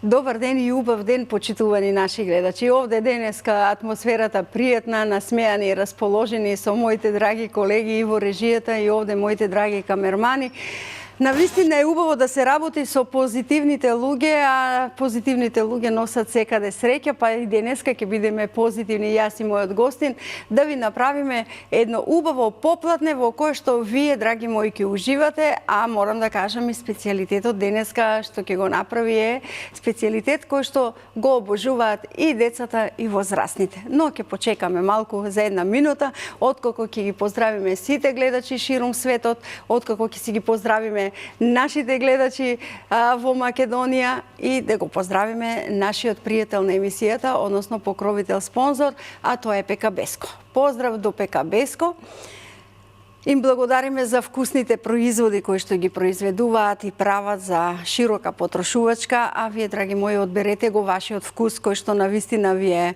Добар ден и убав ден, почитувани наши гледачи. Овде денеска атмосферата пријатна, насмеани и расположени со моите драги колеги и во режијата и овде моите драги камермани. Навистина е убаво да се работи со позитивните луѓе, а позитивните луѓе носат секаде среќа, па и денеска ќе бидеме позитивни јас и мојот гостин, да ви направиме едно убаво поплатне во кое што вие, драги мои, ќе уживате, а морам да кажам и специјалитетот денеска што ќе го направи е специјалитет кој што го обожуваат и децата и возрастните. Но ќе почекаме малку за една минута, откако ќе ги поздравиме сите гледачи ширум светот, откако ќе си ги поздравиме нашите гледачи во Македонија и да го поздравиме нашиот пријател на емисијата, односно покровител спонзор, а тоа е ПК Беско. Поздрав до ПК Беско. Им благодариме за вкусните производи кои што ги произведуваат и прават за широка потрошувачка, а вие, драги мои, одберете го вашиот вкус кој што навистина ви е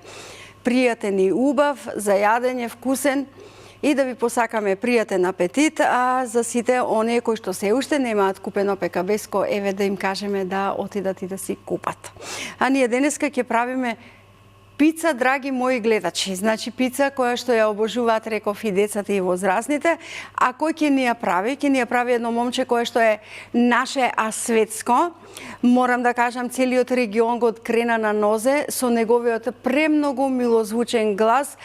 пријатен и убав, за јадење вкусен, и да ви посакаме пријатен апетит, а за сите оние кои што се уште немаат купено ПК Беско, еве да им кажеме да отидат и да си купат. А ние денеска ќе правиме пица, драги мои гледачи. Значи пица која што ја обожуваат, реков, и децата и возрастните, а кој ќе ни ја прави? Ќе ни ја прави едно момче кое што е наше, а светско. Морам да кажам, целиот регион го открена на нозе со неговиот премногу милозвучен глас,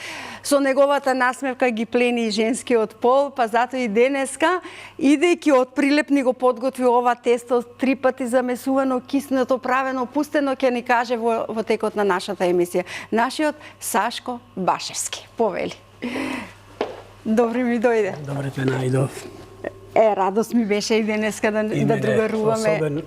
со неговата насмевка ги плени и женскиот пол, па затоа и денеска, идејќи од Прилеп ни го подготви ова тесто 3 пати замесувано, киснато, правено, пустено, ќе ни каже во текот на нашата емисија. Нашиот Сашко Башевски. Повели. Добре ми дојде. Добре те најдов. Радост ми беше и денеска да другаруваме.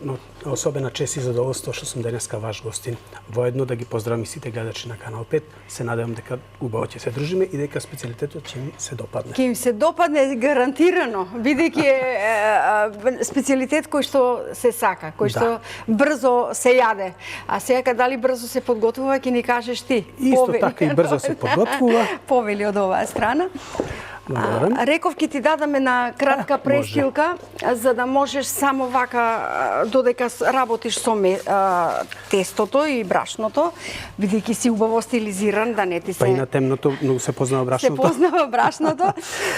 Особена чест и задоволство што сум денеска ваш гостин. Воедно да ги поздравам сите гледачи на Канал 5. Се надевам дека убаво ќе се дружиме и дека специјалитетот ќе ми се допадне. Ќе им се допадне гарантирано, бидејќи е специјалитет кој што се сака, кој што брзо се јаде. А сега дали брзо се подготвува, ќе ни кажеш ти. Исто така и брзо се подготвува. Повели од оваа страна. Реков ќе ти дадаме на кратка престилка, за да можеш само вака додека работиш со тестото и брашното, бидејќи си убаво стилизиран, да не ти се... Па и на темното многу се познава брашното. Се познава брашното.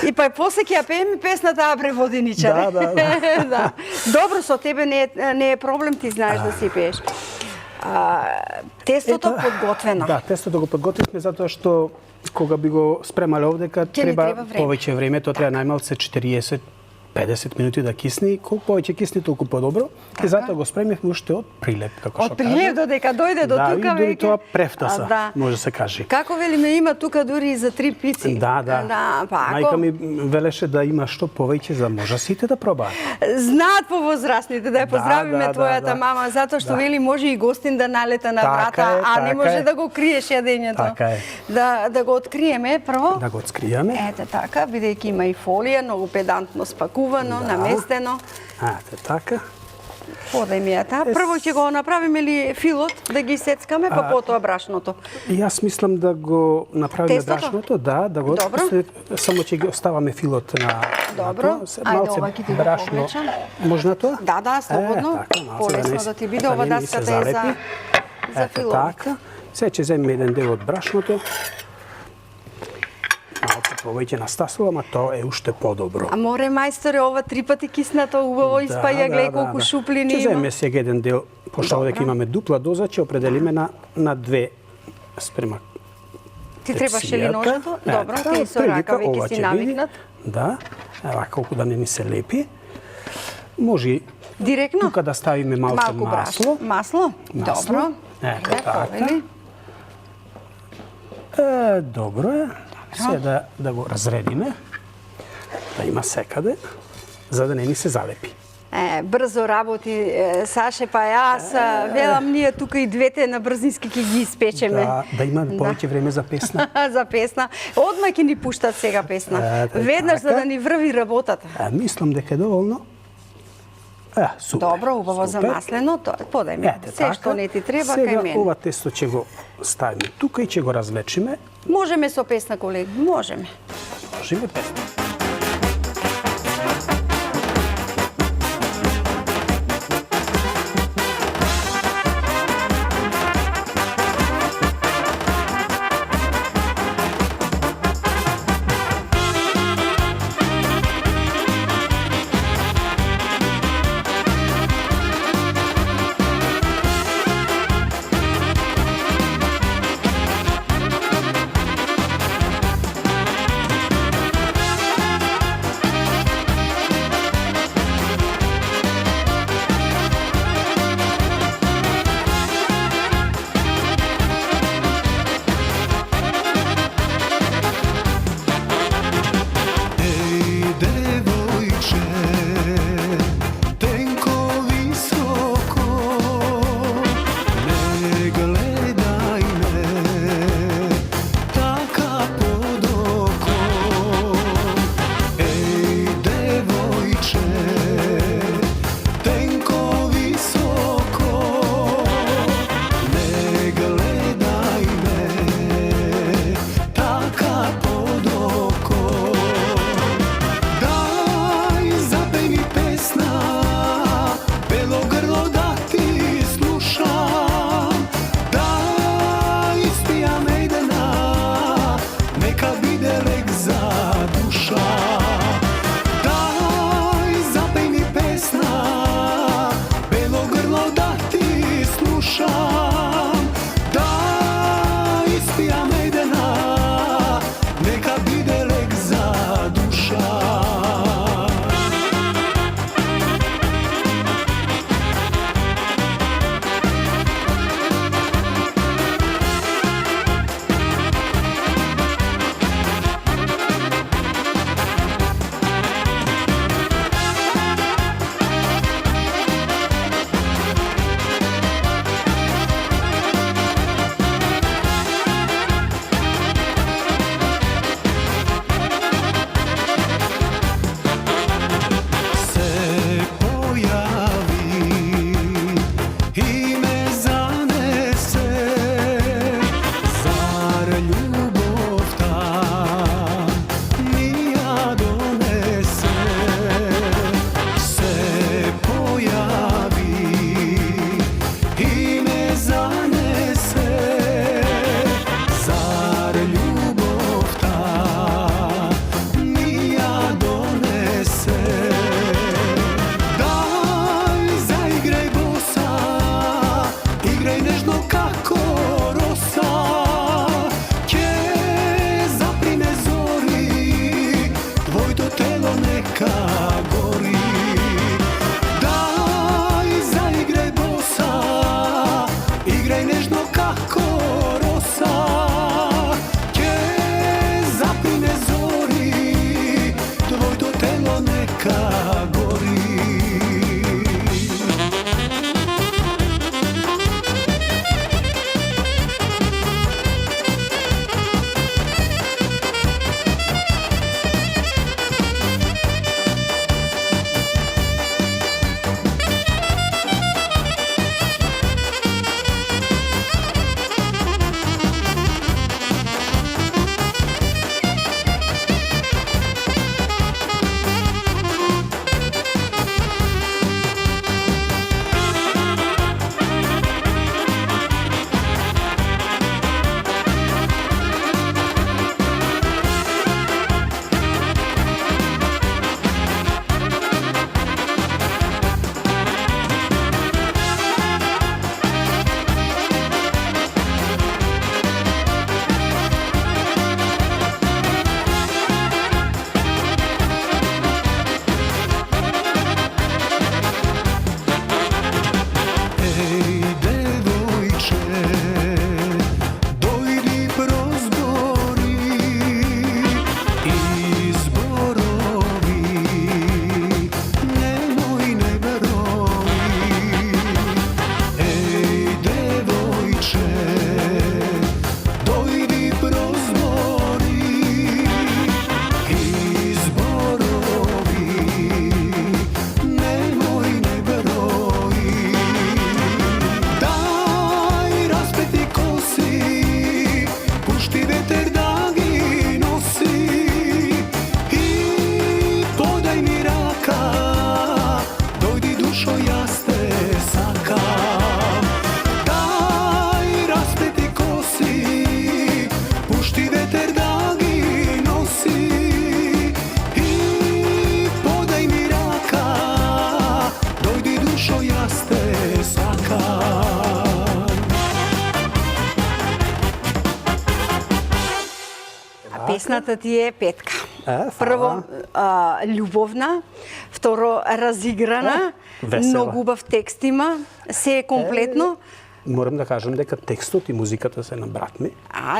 И па после ќе ја пееме песната Абре воденичаре. Да. Добро, со тебе не е проблем, ти знаеш да си пееш. Тестото подготвено. Да, тестото го подготвивме затоа што кога би го спремале овдека треба повеќе време, тоа треба најмалце 40-50 минути да кисни, колку повеќе кисни толку подобро. И затоа го спремивме уште од Прилеп, како што кажа. Од Прилеп додека дојде до тука веќе. Да, и дури тоа префтаса, може да се каже. Како велиме, има тука дури и за 3 пици. Да. Мајка ми велеше да има што повеќе за може сите да пробаат. Знаат по возрастните, да ја поздравиме твојата мама, затоа што вели може и гостин да налета на врата, а не може да го криеш јадењето. Така е. Да го откриеме прво. Да го откриеме. Ете така, бидејќи има и фолија, многу педантно спакувано, наместено. Ете така. Подај ми ја таа. Прво ќе го направиме ли филот, да ги сецкаме, па потоа брашното? Јас мислам да го направиме брашното, да го само ќе ги оставаме филот на... Добро, ајде ова ќе ти го повлечам. Може на тоа? Да, слободно. Полесно да ти биде, ова даската е за филовите. Сега ќе земеме еден дел од брашното. Малко повеќе настасувам, а тоа е уште подобро. А море, мајсторе, ова 3 пати киснато убаво испаја, гледај колку шуплини има. Ќе земеме сега еден дел, пошто овде ќе имаме дупла доза, ќе определиме на 2 спрема. Ти требаше ли ножето? Добро, ти со рака веќе си навикнат. Да, ева колку да не ни се лепи. Може директно тука да ставиме малку масло. Масло? Добро. Ето така. Добро е. Сега да го разредиме, да има секаде, за да не ни се залепи. Брзо работи, Саше, па јас велам ние тука и двете на брзински ќе ги испечеме. Да има повеќе време за песна. За песна. Одма ќе ни пуштат сега песна. Веднаш за да ни врви работата. Мислам дека е доволно. Супер. Добро, убаво замаслено, подај ми. Се што не ти треба кај мене. Сега ова тесто ќе го ставиме тука и ќе го развлечиме. Можеме со песна, колеги, можеме. Можеме песна. Песната ти е петка. Фала. Прво, љубовна, второ, разиграна, Весела. многу убав текст има, се е комплетно. Морам да кажам дека текстот и музиката се на брат ми.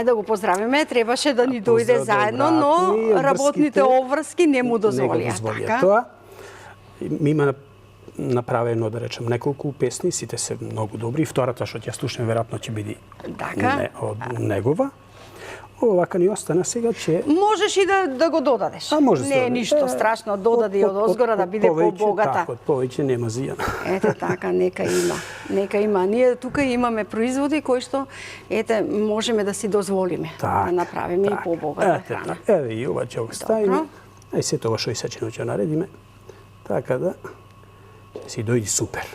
Да го поздравиме, требаше да ни дојде поздрав до заедно, брат но ми, работните обврски не му Не дозволија. го дозволија Така? тоа. Има направено, да речем, неколку песни, сите се многу добри. Втората што ќе слушнем веројатно ќе биде Така. од негова. Овака ни остана сега, че Можеш и да го додадеш. може Не е ништо страшно, додади од озгора да биде побогата. Така, од повеќе нема зијана. Ете така, нека има. Нека има. Ние тука имаме производи кои што можеме да си дозволиме да направиме и побогата храна. Еве и ова ќе го ставиме. Ај се тоа што и сечено ќе наредиме. Така да си дојди супер.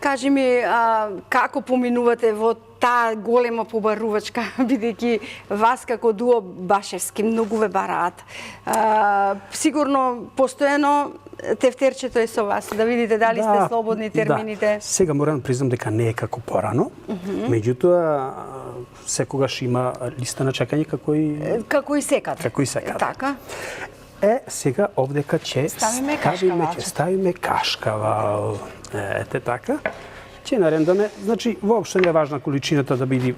Кажи ми, како поминувате во таа голема побарувачка, бидејќи вас како дуо Башевски многу ве бараат. Сигурно постојано тефтерчето е со вас, да видите дали сте слободни термините. Да. Сега морам да признам дека не е како порано, меѓутоа секогаш има листа на чекање како и секаде. Како и секаде. Така. Сега овдека ќе ставиме кашкавал. Ете така. Ќе нарендаме, значи воопшто не е важна количината да биде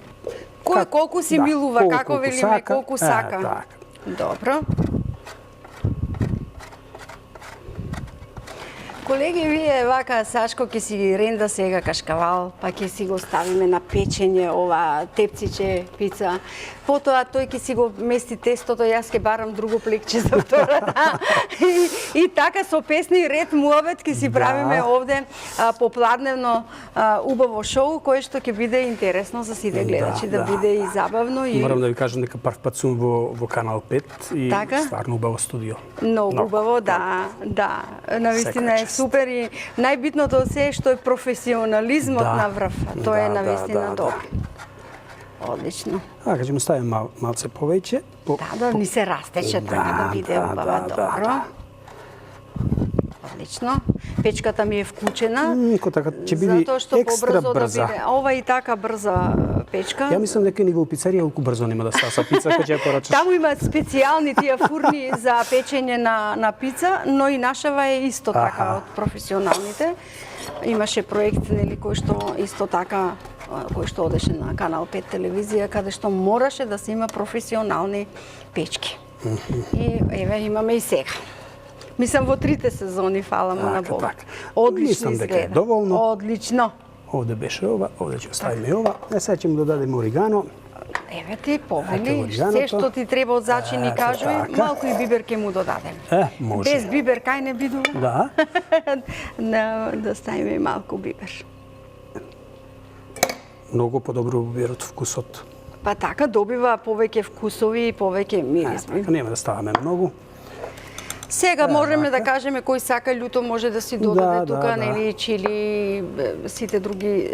Кој колку си милува, како велиме, колку сака. Така. Добро. Колеги, вие вака Сашко ќе си ренда сега кашкавал, па ќе си го ставиме на печење ова тепциче пица. Потоа тој ќе си го мести тестото, јас ќе барам друго плекче за втората. И така со песни и ред муабет ќе си правиме овде попладневно убаво шоу кое што ќе биде интересно за сите гледачи, да биде и забавно и морам да ви кажам дека прв пат сум во Канал 5 и стварно убаво студио. Многу убаво, да. Навистина е супер и најбитното од се е што е професионализмот на врв. Тоа е навистина добро. Одлично. Така, ќе му ставим малце повеќе. Да ни се растече така да биде убава добро. Одлично. Печката ми е вклучена. Така ќе биде екстра брза. Ова и така брза печка. Ја мислам дека ни во пицарија колку брзо нема да стаса пица кога ќе ја порачаш. Таму има специјални тие фурни за печење на пица, но и нашава е исто така од професионалните. Имаше проект нели кој што исто така кој што одеше на Канал 5 телевизија, каде што мораше да се има професионални печки. И еве имаме и сега. Мислам во трите сезони, фала му на Бог. Одлично изгледа. Доволно. Одлично. Овде беше ова, овде ќе оставиме ова. Сега ќе му додадеме оригано. Еве ти повели, се што ти треба од зачини кажувај, малку и бибер ќе му додадеме. Може. Без бибер кај не бидува? Да. Да ставиме малку бибер. Многу подобро биберот вкусот. Па така добива повеќе вкусови и повеќе мирисми. Така нема да ставаме многу. Сега можеме да кажеме кој сака љуто може да си додаде тука, нели, чили, сите други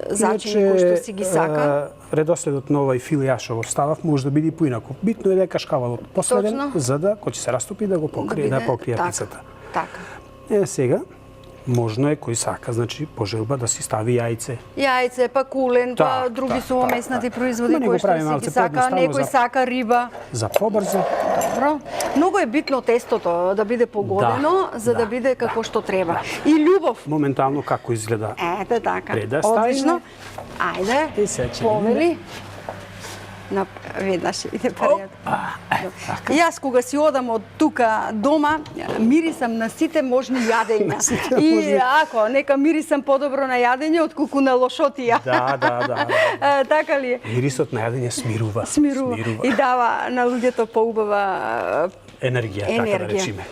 зачини кои што си ги сака. Редоследот на овај фил јас што го ставав може да биде поинаку. Битно е да е кашкавалот последен, за да кога ќе се растопи да го покрие, да покрие пицата. Така. Сега можно е кој сака, значи по желба да си стави јајце. Јајце, па кулен, па други сумомеснати производи кои што си ги сака, некој сака риба. За побрзо. Добро. Многу е битно тестото да биде погодено, за да биде како што треба. И љубов. Моментално како изгледа. Ете така. Одлично. Ајде. Повели. Веднаш иде паријата. Јас кога си одам од тука дома, мирисам на сите можни јадења. И ако нека мирисам подобро на јадење отколку на лошотија. Да. Така ли е? Мирисот на јадење смирува. И дава на луѓето поубава енергија, така да речиме.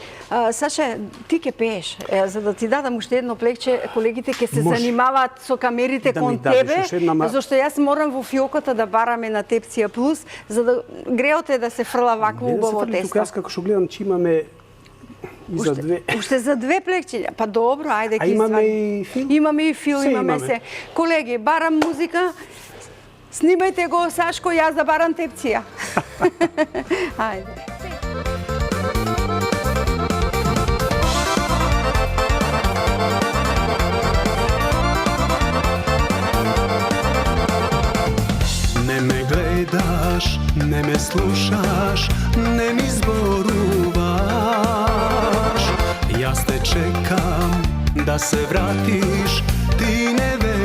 Саша, ти ке пееш, за да ти дадам уште едно плекче, колегите ке се занимаваат со камерите кон тебе, зашто јас морам во фиоката да бараме на Тепција Плюс, за да греот е да се фрла вакво убаво тесто. Тука јас како што гледам че имаме и за две. Уште за две плекчиња. Па добро, ајде ке имаме и фил? Имаме и фил, имаме се. Колеги, барам музика. Снимајте го, Сашко, јас да барам Тепција. Ајде. Не ме гледаш, не ме слушаш, не ми зборуваш. Јас те чекам да се вратиш, ти не веруваш.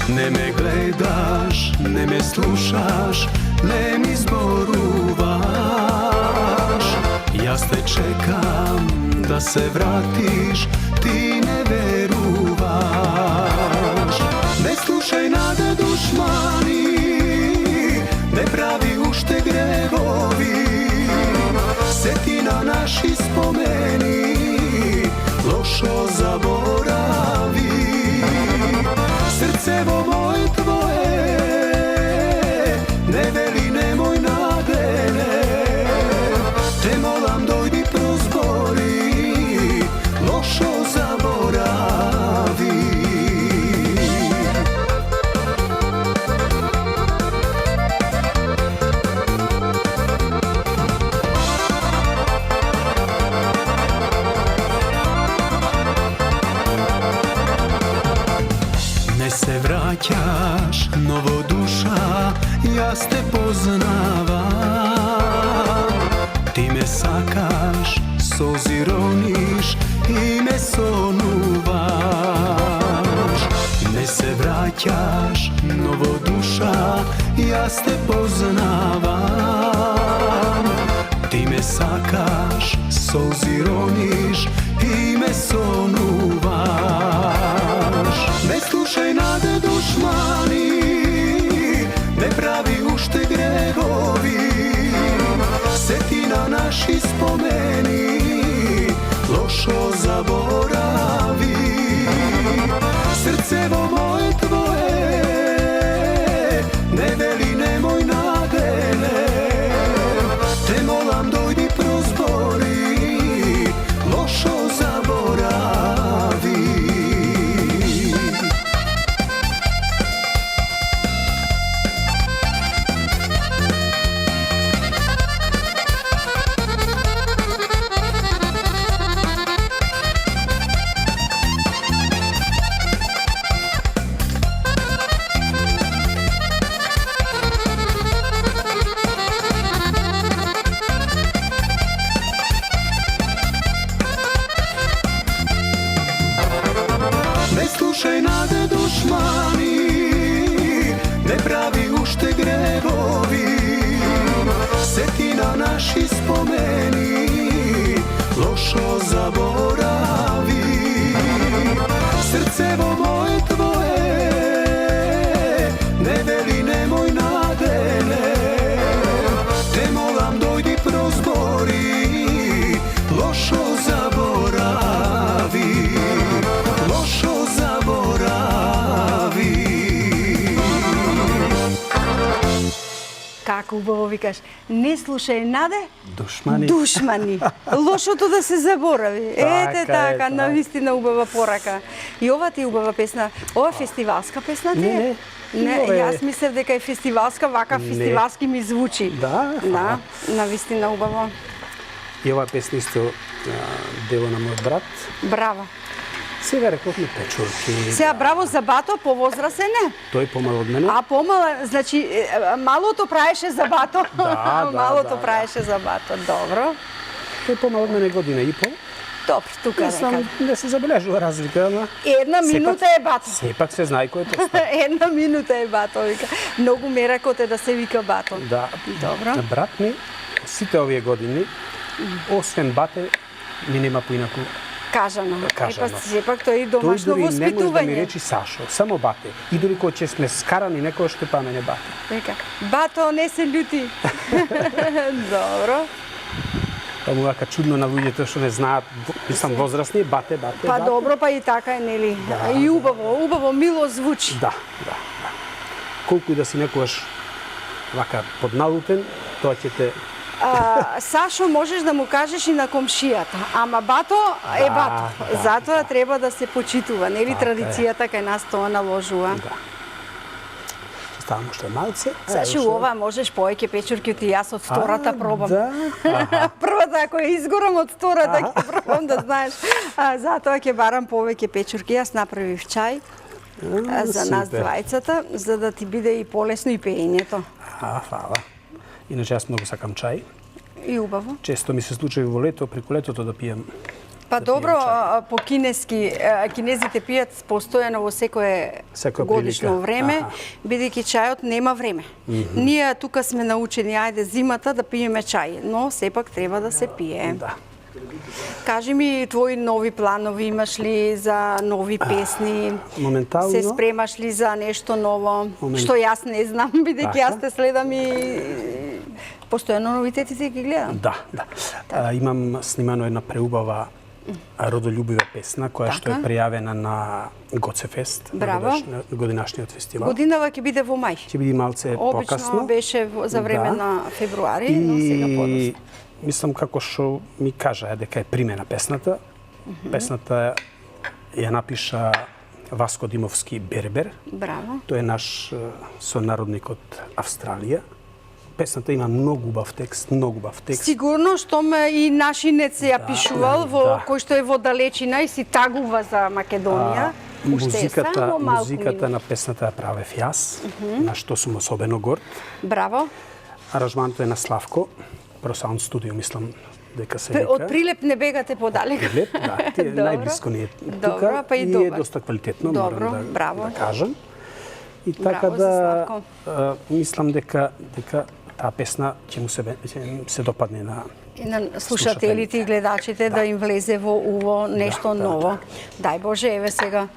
Не ме гледаш, не ме слушаш, не ми зборуваш. Јас те чекам да се вратиш, ти не веруваш. Не слушај наде душмани, не прави уште гревови. Сети на наши спомени, лошо заборави. Срцево моје твое, не вели немој наделе. Те молам дојди прозбори, лошо заборави. Не се враќаш, ново душа, јас те познавам. Ти ме сакаш, сози рониш и ме сонуваш. Не се враќаш, ново душа, јас те познавам. Ти ме сакаш, сози рониш и ме сонуваш. Не слушај наде душмани, не прави уште гревови. Сети на наши спомени, лошо заборави. Срцево моје твое, не вели немој наделе. Те молам дојди прозбори, лошо заборави. Не слушај наде душмани, не прави уште гревови. Сети на наши спомени, лошо заборави. Срцево моје твое, не вели немој наделе. Те молам дојди прозбори, лошо заборави. Лошо заборави. Како убаво викаш, не слушај наде Душмани. душмани. Лошото да се заборави. Ете Така е, така, навистина убава порака. И ова ти е убава песна. Ова е фестивалска песна ти е? Не. Ова е- Јас мислев дека е фестивалска, вака Не. фестивалски ми звучи. Да, Да, навистина убаво. И оваа песна исто дело на мој брат. Браво. Сега рековме печурки. Сега браво за Бато, повозрасен е. Тој помал од мене. А помала, значи малото праеше за Бато. Да, Малото да. праеше за Бато. Добро. Тој помал од мене година и пол. Добро, тука Не нека. сам, не се забележува разлика, ама Една минута е Бато. сепак се знае кој е тоа. Една минута е Бато, вика. Многу меракот е да се вика Бато. Да. Добро. Брат ми сите овие години, освен бате, ми нема поинаку. Кажано. Кажано. Епа сепак тој и Тој домашно дури не може да ми воспитување. речи Сашо, само бате. И дури кога ќе сме скарани некој што па мене бате. Вика, Бато, не се љути. Добро. Па му вака чудно на луѓето што не знаат, мислам возрастни, бате, бате, Па бате. добро, па и така е, нели? Да, И убаво, мило звучи. Да. Колку и да си некогаш вака подналутен, тоа ќе те Сашо, можеш да му кажеш и на комшијата, ама Бато е Бато. да, Затоа треба да се почитува, нели Така е. традицијата кај нас тоа наложува. Да. Ставам уште малце. Сашо, ова можеш повеќе печурки од и јас од втората пробам. Да. Првата, ако ја изгорам од втората, ќе пробам да знаеш. Затоа ќе барам повеќе печурки. Јас направив чај. за нас двајцата, за да ти биде и полесно и пеењето. Фала. Иначе јас многу сакам чај. И убаво. Често ми се случува во лето, преку летото да пијам. Па добро, по кинески, кинезите пијат постојано во секое годишно време, бидејќи чајот нема време. Ние тука сме научени, ајде зимата да пиеме чај, но сепак треба да се пие. Да. Кажи ми, твои нови планови имаш ли за нови песни? Моментално. Се спремаш ли за нешто ново? Што јас не знам, бидејќи јас те следам и постојано новитетите ги гледам. Да. Имам снимано една преубава родолюбива песна, која што е пријавена на Гоцефест, годинашниот фестивал. Годинава ќе биде во мај. Ќе биде малце покасно. Обично беше за време на февруари, но сега подоцна. Мислам како што ми кажа дека е примена песната. Песната ја напиша Васко Димовски Бербер. Браво. Тој е наш сонародник од Австралија. Песната има многу убав текст, Сигурно, штом и нашинец ја пишувал, кој што е во далечина и си тагува за Македонија. Музиката на песната ја правев јас, на што сум особено горд. Браво. Аранжманто е на Славко, Pro Sound Studio, мислам дека се вика. Од Прилеп не бегате подалек. Прилеп, да, најблиско ни е тука и е доста квалитетно, морам да кажам. И така да мислам дека таа песна ќе му се допадне на слушателите и гледачите, да им влезе во уво нешто ново. Дај Боже, еве сега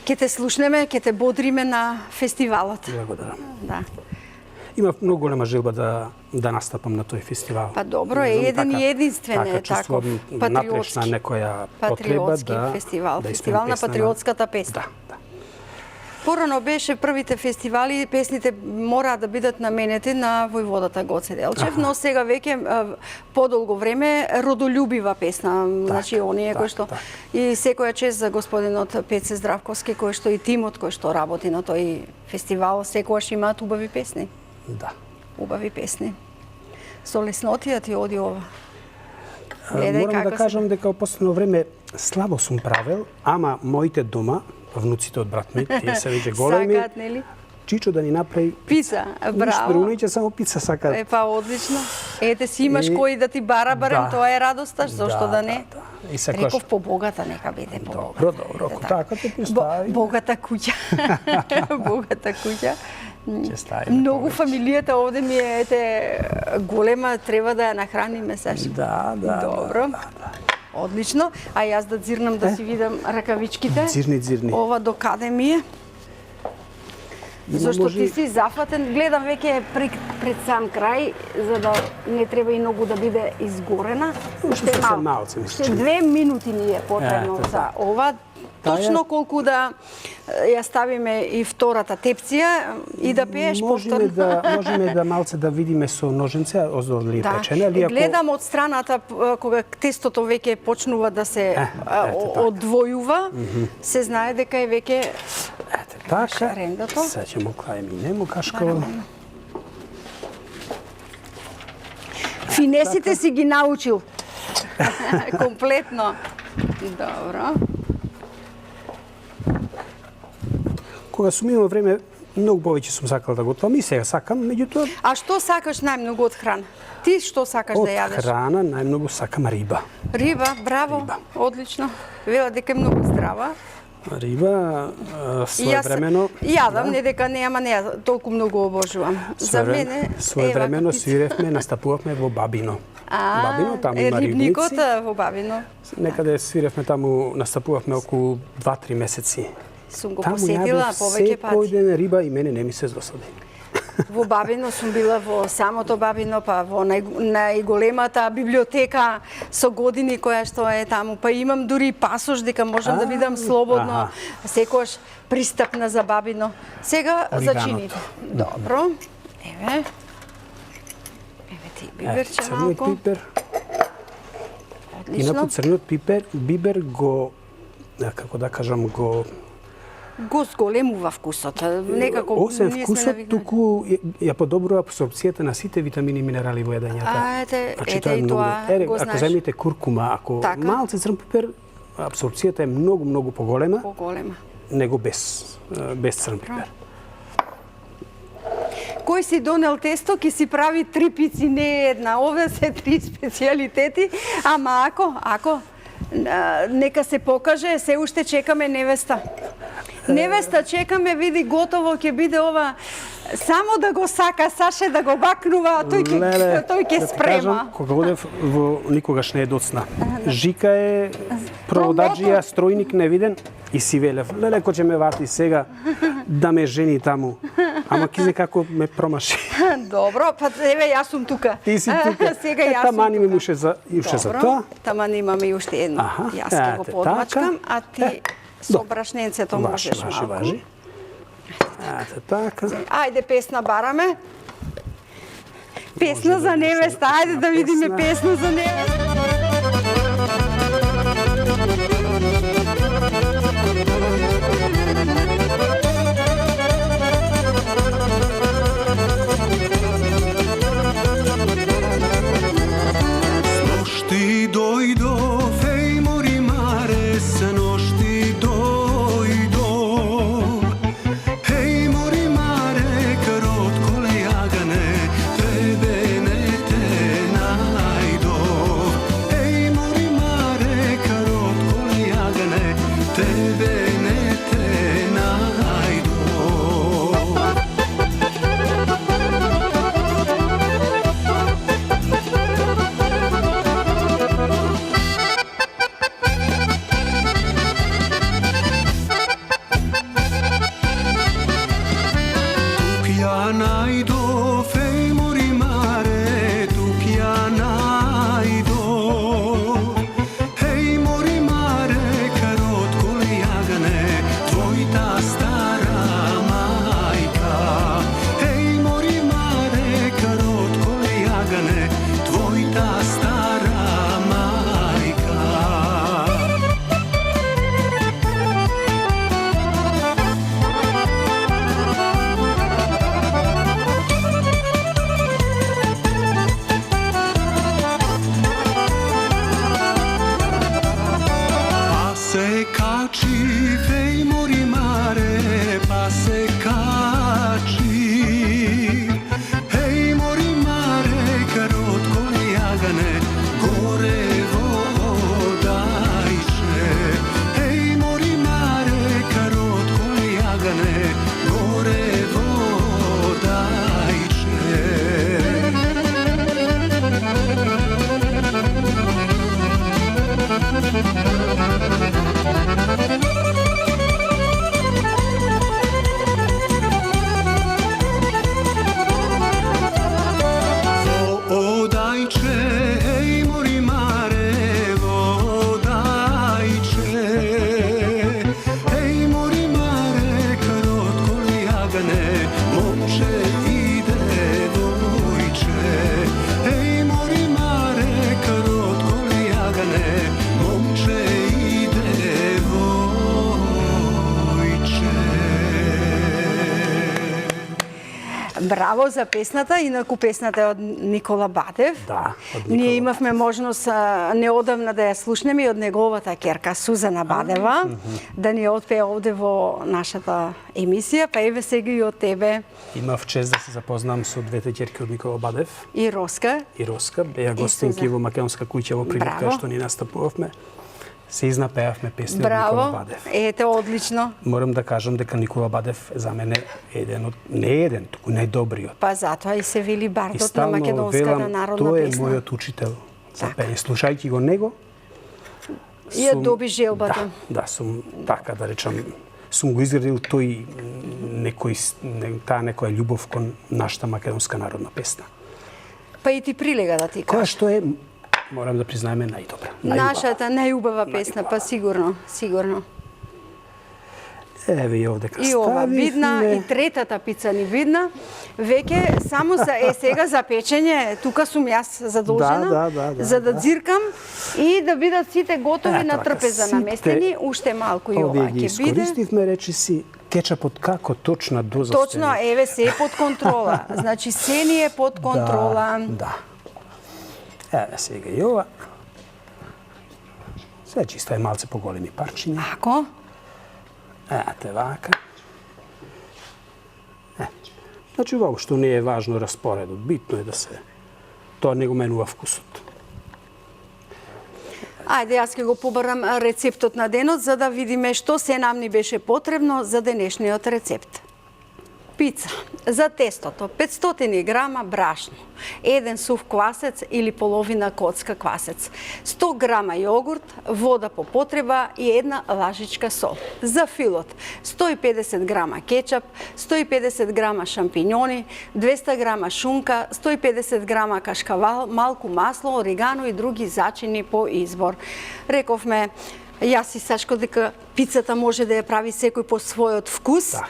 ќе те слушнеме, ќе те бодриме на фестивалот. Благодарам. Да. Има многу голема желба да настапам на тој фестивал. Па добро, е еден и единствен е таков патриотски некоја потреба да фестивал на патриотската песна. Порано беше првите фестивали, песните мора да бидат наменети на војводата Гоце Делчев, но сега веќе подолго време родолюбива песна, значи оние кои што и секоја чест за господинот Пеце Здравковски, кој што и тимот кој што работи на тој фестивал, секогаш имаат убави песни. Да. Убави песни. Со леснотија ти оди ова. Морам да кажам дека во последно време слабо сум правел, ама моите дома, внуците од брат ми, тие се веќе големи. Сакаат, нели? Чичо да ни направи пица. Браво. Ништо само пица сакаат. Па одлично. Ете си имаш кој да ти бара барем, тоа е радоста, зошто да не? Реков побогата, нека биде побогата. Добро, така те представи. Богата куќа. Богата куќа. Многу фамилијата овде ми е голема, треба да ја нахраниме Сашо. Да. Добро. Одлично. А јас да дзирнам да си видам ракавичките. Дзирни. Ова до каде ми е? Зошто ти си зафатен, гледам веќе пред сам крај, за да не треба и многу да биде изгорена. Уште малце. Уште 2 минути ни е потребно за ова. Точно колку да ја ставиме и втората тепција и да пееш повторно. Можеме да малце да видиме со ноженце, оздоле печене. Гледам од страната, кога тестото веќе почнува да се одвојува, се знае дека е веќе шарендато. Сега ќе му клајме кашкава. Финесите си ги научил. Комплетно. Добро. Кога сум имал време, многу повеќе сум сакал да готвам и сега сакам, меѓутоа... А што сакаш најмногу од храна? Ти што сакаш да јадеш? Од храна најмногу сакам риба. Риба, браво, одлично. Вела дека е многу здрава. Риба, своевремено... Јадам, не дека не, ама не, толку многу обожувам. За мене... Своевремено свиревме, настапувавме во Бабино. Бабино, таму има рибници. Рибникот во Бабино. Некаде свиревме таму, настапувавме околу 2-3 месеци. Сум го посетила повеќе пати. Секој ден риба и мене не ми се досади. Во Бабино сум била во самото Бабино, па во најголемата библиотека со години која што е таму. Па имам дури пасош дека можам да видам слободно, секојаш пристапна за Бабино. Сега за чините. Добро. Еве ти биберче малку. Црниот пипер. Инаку црниот бибер го, како да кажам, го зголемува вкусот. Некако освен вкусот, туку ја подобрува абсорбцијата на сите витамини и минерали во јадењата. Ете и тоа го знаеш. Ако земите куркума, ако малце црн пипер, абсорбцијата е многу поголема. него без црн пипер. Кој си донел тесто, ки си прави 3 пици, не една. Овде се 3 специјалитети, ама ако нека се покаже, се уште чекаме невеста. Невеста чекаме, види готово ќе биде ова. Само да го сака Саше да го бакнува, тој ќе спрема. Кога одев во никогаш не е доцна. Жика е проводаджија, стројник невиден и си велев, леле кој ќе ме вати сега да ме жени таму. Ама ки како ме промаши. Добро, па еве јас сум тука. Ти си тука. Сега јас сум тука. Таман имаме уште за тоа. Таман имаме уште едно. Јас ќе го подмачкам, а ти со брашненцето можеш малку. Важи. Ете така. Ајде песна бараме. Песна за невеста. Ајде да видиме песна за невеста. Сношти дојдов, еј мори маре, сношти дојдов. Еј мори маре, кротко лејагане, тебе не те најдов. Еј мори маре, кротко лејагане, тебе не те најдов. Ја најдов, еј мори маре, тук ја најдов. Еј мори маре, кротко лејагане, твојта стара мајка. Еј мори маре, кротко лејагане, твојта стара мајка. Pa se kači, ej mori mare, pa se kači. Ej mori mare, krotko lejagane, gore vodajče. Ej mori mare, krotko lejagane, gore vodajče. Vodajče, ej mori mare, vodajče. Ej mori mare, krotko lejagane, momče i devojče. Ej mori mare, krotko lejagane, momče i devojče. Браво за песната, инаку песната е од Никола Бадев. Да, од Никола Ние имавме можност неодамна да ја слушнеме и од неговата ќерка Сузана Бадева, да ни отпее овде во нашата емисија, па еве сега и од тебе Имав чест да се запознам со двете ќерки од Никола Бадев и Роска. и Роска. Беа гостинки во Македонска куќа во Прилеп, кај што ни настапувавме. Се изнапеавме песни од Никола Браво, Бадев. ете одлично. Морам да кажам дека Никола Бадев за мене еден од не еден, туку најдобриот. Па затоа и се вели И бардот на стално македонската велам, народна тој е песна. мојот учител за Така. пење. Слушајќи го него, И ја доби желбата. Да, сум така да речам, сум го изградил тој таа некоја љубов кон нашата македонска народна песна. Па и ти прилега да ти Која кажеш. што е, морам да признаеме, најдобра. Нашата најубава песна, па сигурно, сигурно. Еве и овде И ова видна, и третата пица ни видна. Веќе само сега за печење, тука сум јас задолжена, Да, за да дзиркам и да бидат сите готови на така, трпеза наместени, уште малку и ова Овие ги ќе биде. искористивме, речиси, кетчапот како точна доза Точно, сте? еве се е под контрола. Значи се ни е под контрола. Да. Еве сега и ова. Сега чисто е малце поголеми парчиња. Ако? Ете вака. Значи, воопшто не е важно распоредот. Битно е да се... Тоа не го менува вкусот. Ајде, јас ќе го побарам рецептот на денот, за да видиме што се нам ни беше потребно за денешниот рецепт. Пица. За тестото 500 грама брашно, 1 сув квасец или половина коцка квасец, 100 грама јогурт, вода по потреба и 1 лажичка сол. За филот 150 грама кетчап, 150 грама шампиньони, 200 грама шунка, 150 грама кашкавал, малку масло, орегано и други зачини по избор. Рековме, јас и Сашко, дека пицата може да ја прави секој по својот вкус. Так.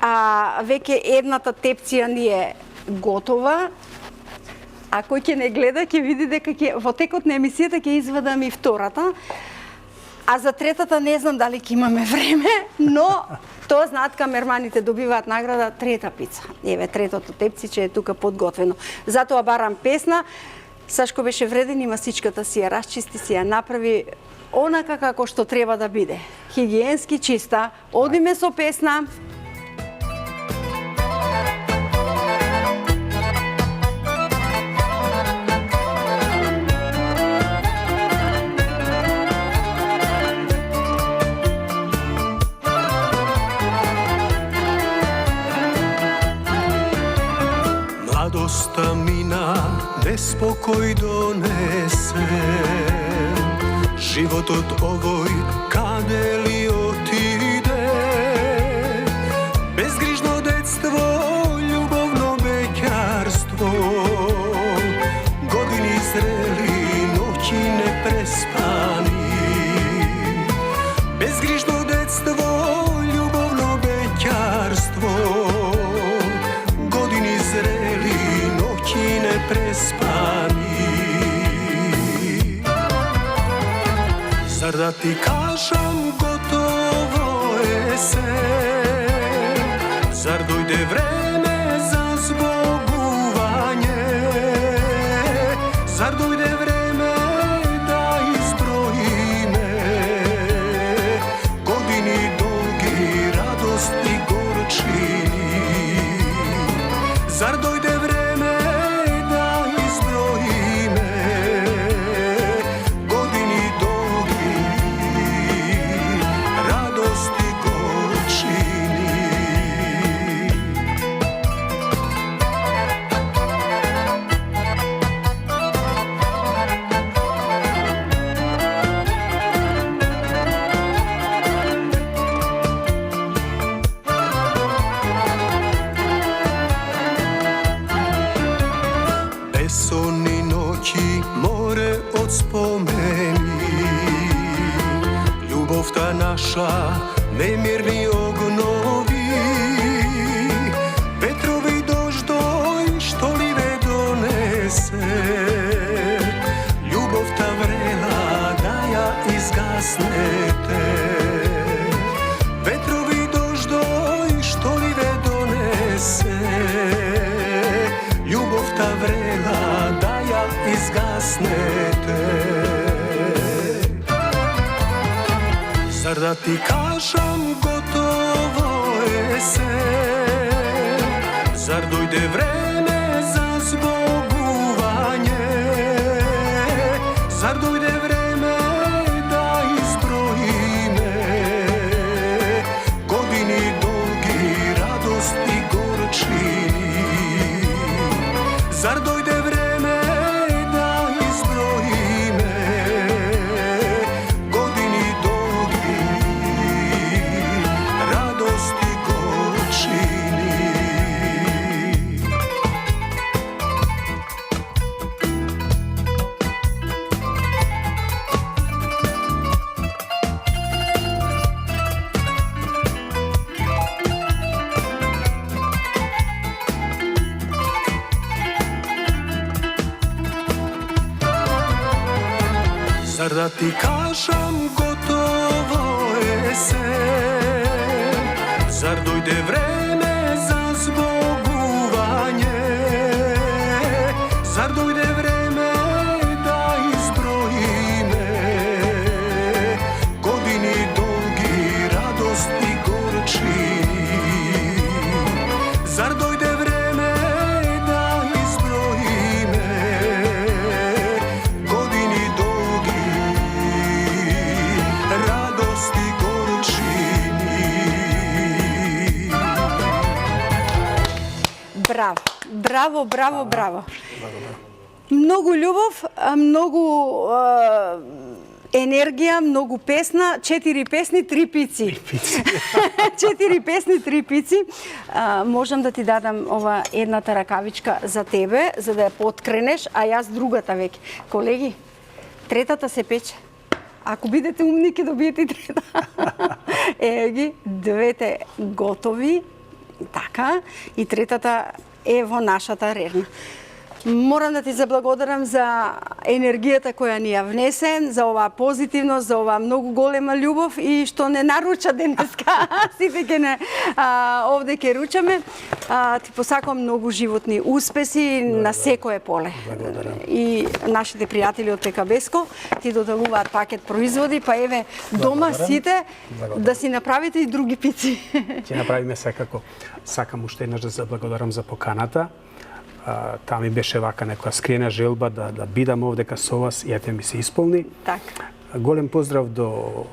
А веќе едната тепција ни е готова. А кој ќе не гледа, ќе види дека во текот на емисијата ќе извадам и втората. А за третата не знам дали ќе имаме време, но тоа знаат камерманите, добиваат награда трета пица. Еве, третото тепциче е тука подготвено. Затоа барам песна. Сашко беше вреден и масичката си ја расчисти, си ја направи онака како што треба да биде. Хигиенски чиста. Одиме со песна. Младоста мина, неспокој донесе. Животот овој каде ли отиде? Безгрижно детство, љубовно беќарство. Години зрели, ноќи непреспани. Безгрижно детство, љубовно беќарство. Години зрели, ноќи непреспани. Зар да ти кажам, готово е се? Зар дојде време за збогување? Зар дојде време да изброиме години долги, радост и горчини? Зар дојде време да изброиме години долги, радост и горчини? Бесонни ноќи, море од спомени, љубовта наша, немирни огнови, ветрови дождој, што ли ве донесе, љубовта врела да ја изгаснете. Ветрови дождој, што ли ве донесе, љубовта врела да ја изгаснете. Зар да ти кажам, готово е се? Зар дојде време за збогување? Зар дојде време да изброиме години долги, радост и горчини? Зар дојде време да изброиме години долги, радост и горчини? Зар да ти кажам, готово е се? Зар дојде време за збогување? Зар дојде време да изброиме години долги, радост и горчини? браво, браво, браво. Многу љубов, многу енергија, многу песна, 4 песни, 3 пици. 4 песни, 3 пици. Можам да ти дадам ова едната ракавичка за тебе, за да ја подкренеш, а јас другата веќе. Колеги, третата се пече. Ако бидете умни, ќе добиете и трета. Ево ги, двете готови, така, и третата е во нашата рерна. Морам да ти заблагодарам за енергијата која ни ја внесе, за оваа позитивност, за оваа многу голема љубов и што не наруча денеска. Сите ќе не овде ќе ручаме. Ти посакувам многу животни успеси на секое поле. Благодарам. И нашите пријатели од ПКБСко ти доделуваат пакет производи, па еве дома сите да си направите и други пици. Ќе направиме секако. Сакам уште еднаш да заблагодарам за поканата. Таа ми беше вака некоја скриена желба да бидам овдека со вас и ете ми се исполни. Така. Голем поздрав до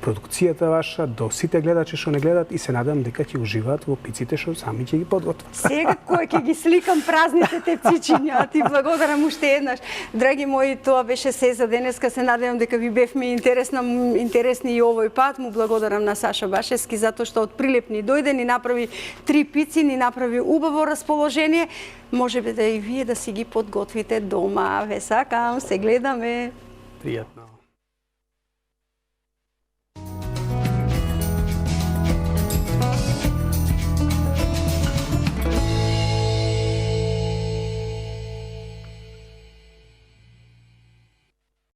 продукцијата ваша, до сите гледачи што не гледат и се надам дека ќе уживаат во пиците што сами ќе ги подготват. Сега кој ќе ги сликам празните тепцичиња, ти благодарам уште еднаш. Драги мои, тоа беше се за денеска. Се надевам дека ви бевме интересни и овој пат. Му благодарам на Саша Башевски затоа што од Прилеп ни дојде, ни направи 3 пици, ни направи убаво расположение. Може би да и вие да си ги подготвите дома. Ве сакам, се гледаме. Пријатно.